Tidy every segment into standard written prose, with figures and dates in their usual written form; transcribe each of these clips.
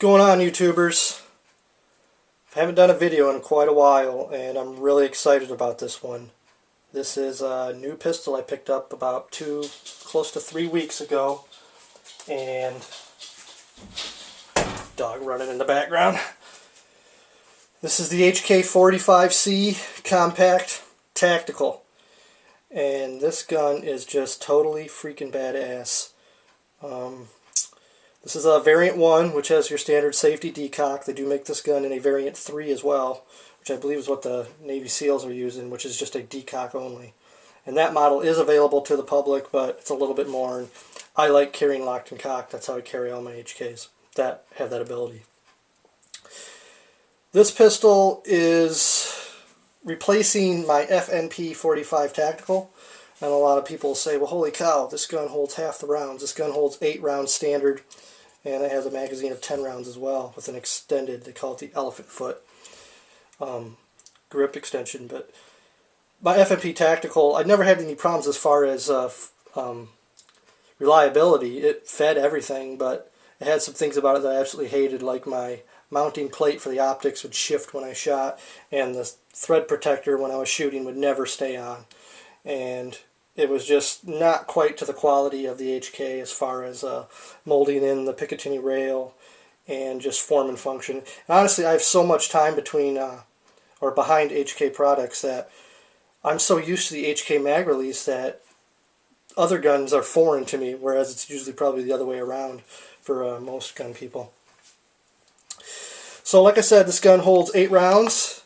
going on, YouTubers? I haven't done a video in quite a while, and I'm really excited about this one. This is a new pistol I picked up about close to 3 weeks ago, and dog running in the background. This is the HK45C Compact Tactical, and this gun is just totally freaking badass. This is a variant 1, which has your standard safety decock. They do make this gun in a variant 3 as well, which I believe is what the Navy SEALs are using, which is just a decock only. And that model is available to the public, but it's a little bit more. And I like carrying locked and cocked. That's how I carry all my HKs that have that ability. This pistol is replacing my FNP45 Tactical. And a lot of people say, well, holy cow, this gun holds half the rounds. This gun holds 8 rounds standard, and it has a magazine of 10 rounds as well with an extended, they call it the elephant foot grip extension. But my FNP Tactical, I never had any problems as far as reliability. It fed everything, but it had some things about it that I absolutely hated, like my mounting plate for the optics would shift when I shot, and the thread protector when I was shooting would never stay on. And it was just not quite to the quality of the HK as far as molding in the Picatinny rail and just form and function. And honestly, I have so much time between or behind HK products that I'm so used to the HK mag release that other guns are foreign to me, whereas it's usually probably the other way around for most gun people. So like I said, this gun holds 8 rounds.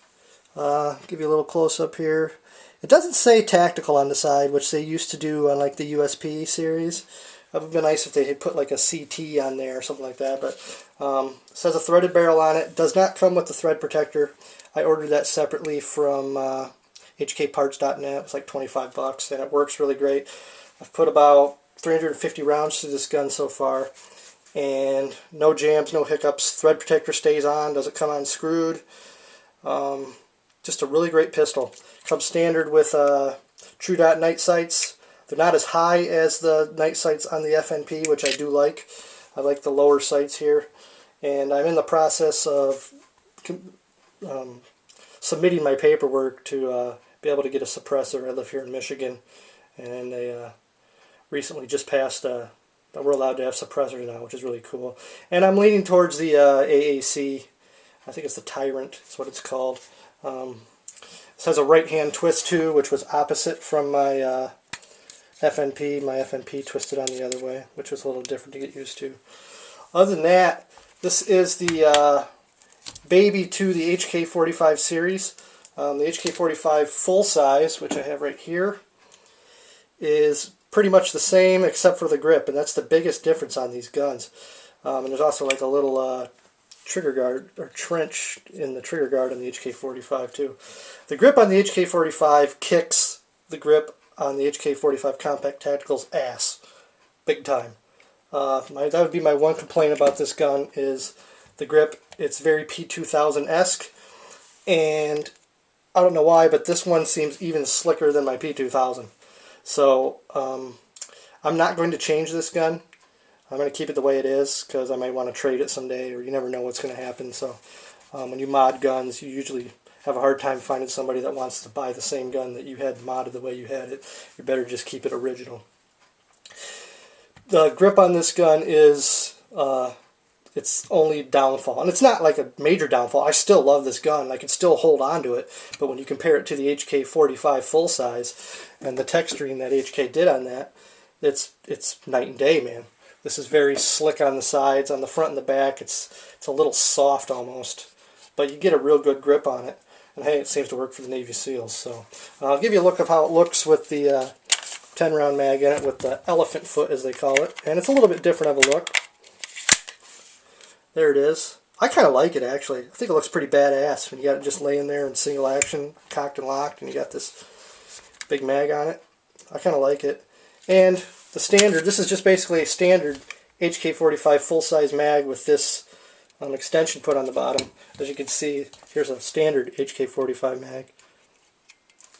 Give you a little close-up here. It doesn't say tactical on the side, which they used to do on like the USP series. It would have been nice if they had put like a CT on there or something like that. But it says a threaded barrel on it. It does not come with the thread protector. I ordered that separately from HKparts.net. It was like 25 bucks, and it works really great. I've put about 350 rounds through this gun so far, and no jams, no hiccups. Thread protector stays on, doesn't come unscrewed. Just a really great pistol. Comes standard with True Dot night sights. They're not as high as the night sights on the FNP, which I do like. I like the lower sights here. And I'm in the process of submitting my paperwork to be able to get a suppressor. I live here in Michigan, and they recently just passed that we're allowed to have suppressors now, which is really cool. And I'm leaning towards the AAC. I think it's the Tyrant, is what it's called. This has a right-hand twist too, which was opposite from my FNP. My FNP twisted on the other way, which was a little different to get used to. Other than that, this is the baby to the HK45 series. The HK45 full size, which I have right here, is pretty much the same except for the grip, and that's the biggest difference on these guns. And there's also like a little trigger guard or trench in the trigger guard on the HK45 too. The grip on the HK45 kicks the grip on the HK45 Compact Tactical's ass big time. That would be my one complaint about this gun is the grip. It's very P2000-esque, and I don't know why, but this one seems even slicker than my P2000. So I'm not going to change this gun. I'm going to keep it the way it is because I might want to trade it someday, or you never know what's going to happen. So when you mod guns, you usually have a hard time finding somebody that wants to buy the same gun that you had modded the way you had it. You better just keep it original. The grip on this gun is its only downfall, and it's not like a major downfall. I still love this gun. I can still hold on to it, but when you compare it to the HK45 full size and the texturing that HK did on that, it's night and day, man. This is very slick on the sides, on the front and the back. It's a little soft almost, but you get a real good grip on it. And hey, it seems to work for the Navy SEALs. So I'll give you a look of how it looks with the 10-round mag in it, with the elephant foot as they call it. And it's a little bit different of a look. There it is. I kind of like it actually. I think it looks pretty badass when you got it just laying there in single action, cocked and locked, and you got this big mag on it. I kind of like it. And the standard, this is just basically a standard HK45 full-size mag with this extension put on the bottom. As you can see, here's a standard HK45 mag.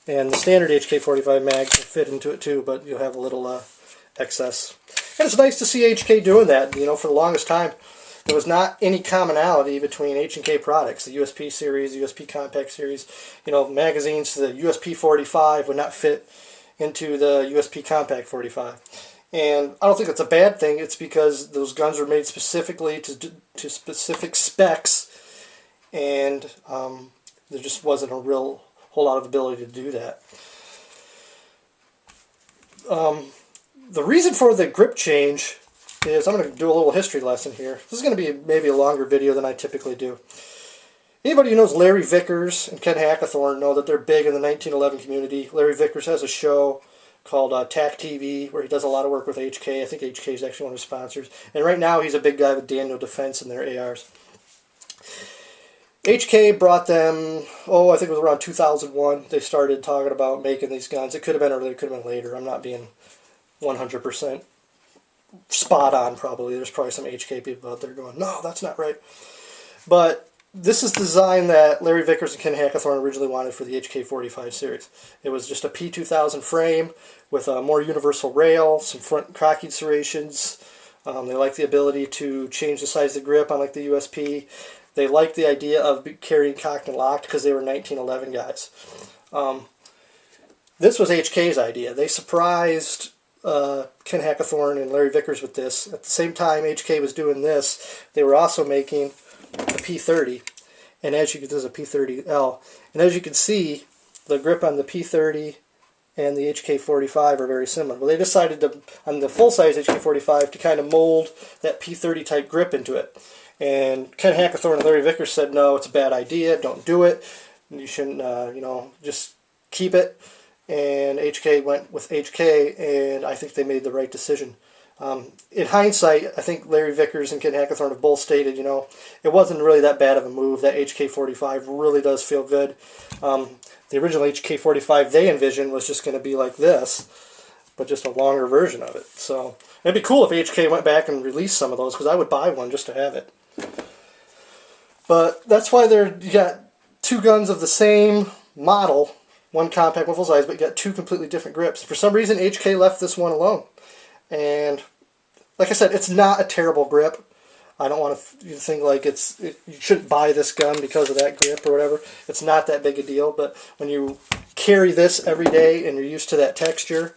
And the standard HK45 mag will fit into it too, but you'll have a little excess. And it's nice to see HK doing that. You know, for the longest time, there was not any commonality between H&K products, the USP series, the USP Compact series. You know, magazines to the USP 45 would not fit into the USP Compact 45. And I don't think that's a bad thing. It's because those guns were made specifically to specific specs, and there just wasn't a whole lot of ability to do that. The reason for the grip change is, I'm going to do a little history lesson here. This is going to be maybe a longer video than I typically do. Anybody who knows Larry Vickers and Ken Hackathorn know that they're big in the 1911 community. Larry Vickers has a show called TAC TV, where he does a lot of work with HK. I think HK is actually one of his sponsors. And right now he's a big guy with Daniel Defense and their ARs. HK brought them, I think it was around 2001, they started talking about making these guns. It could have been earlier, it could have been later. I'm not being 100% spot on, probably. There's probably some HK people out there going, no, that's not right. But this is the design that Larry Vickers and Ken Hackathorn originally wanted for the HK45 series. It was just a P2000 frame with a more universal rail, some front crocking serrations. They liked the ability to change the size of the grip, unlike the USP. They liked the idea of carrying cocked and locked because they were 1911 guys. This was HK's idea. They surprised Ken Hackathorn and Larry Vickers with this. At the same time HK was doing this, they were also making a P30, and as you can, this is a P30L, and as you can see, the grip on the P30 and the HK45 are very similar. Well, they decided to, on the full-size HK45, to kind of mold that P30 type grip into it. And Ken Hackathorn and Larry Vickers said, no, it's a bad idea, don't do it, you shouldn't, just keep it. And HK went with HK, and I think they made the right decision. In hindsight, I think Larry Vickers and Ken Hackathorn have both stated, it wasn't really that bad of a move. That HK45 really does feel good. The original HK45 they envisioned was just going to be like this, but just a longer version of it. So it'd be cool if HK went back and released some of those, because I would buy one just to have it. But that's why you got two guns of the same model, one compact, one full size, but you got two completely different grips. For some reason, HK left this one alone. And like I said, it's not a terrible grip. I don't want you to think like you shouldn't buy this gun because of that grip or whatever. It's not that big a deal, but when you carry this every day and you're used to that texture,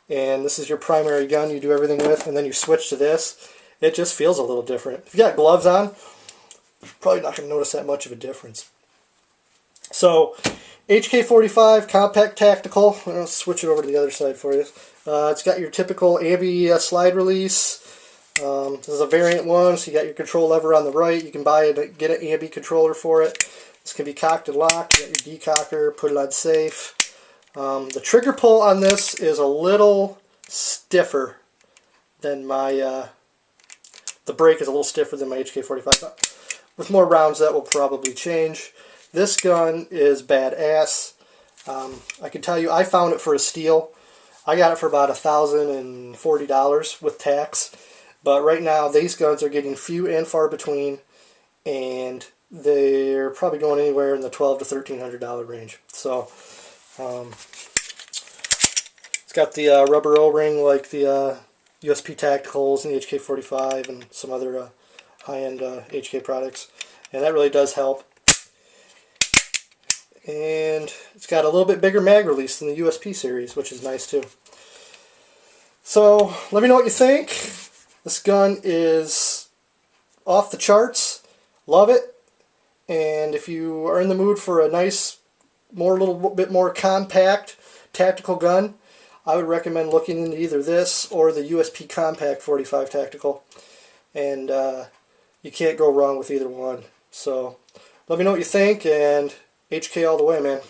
and this is your primary gun you do everything with, and then you switch to this, it just feels a little different. If you got gloves on, you're probably not going to notice that much of a difference. So, HK45 Compact Tactical. I'll switch it over to the other side for you. It's got your typical ambi slide release. This is a variant one, so you got your control lever on the right. You can get an ambi controller for it. This can be cocked and locked. You got your decocker, put it on safe. The trigger pull on this is a little stiffer than my, the brake is a little stiffer than my HK45. With more rounds that will probably change. This gun is badass. I can tell you, I found it for a steal. I got it for about $1,040 with tax. But right now, these guns are getting few and far between, and they're probably going anywhere in the $1,200 to $1,300 range. So, it's got the rubber O-ring like the USP Tacticals and the HK45 and some other high-end HK products, and that really does help. And it's got a little bit bigger mag release than the USP series, which is nice too. So, let me know what you think. This gun is off the charts. Love it. And if you are in the mood for a nice, little bit more compact tactical gun, I would recommend looking into either this or the USP Compact 45 Tactical. And you can't go wrong with either one. So, let me know what you think, and HK all the way, man.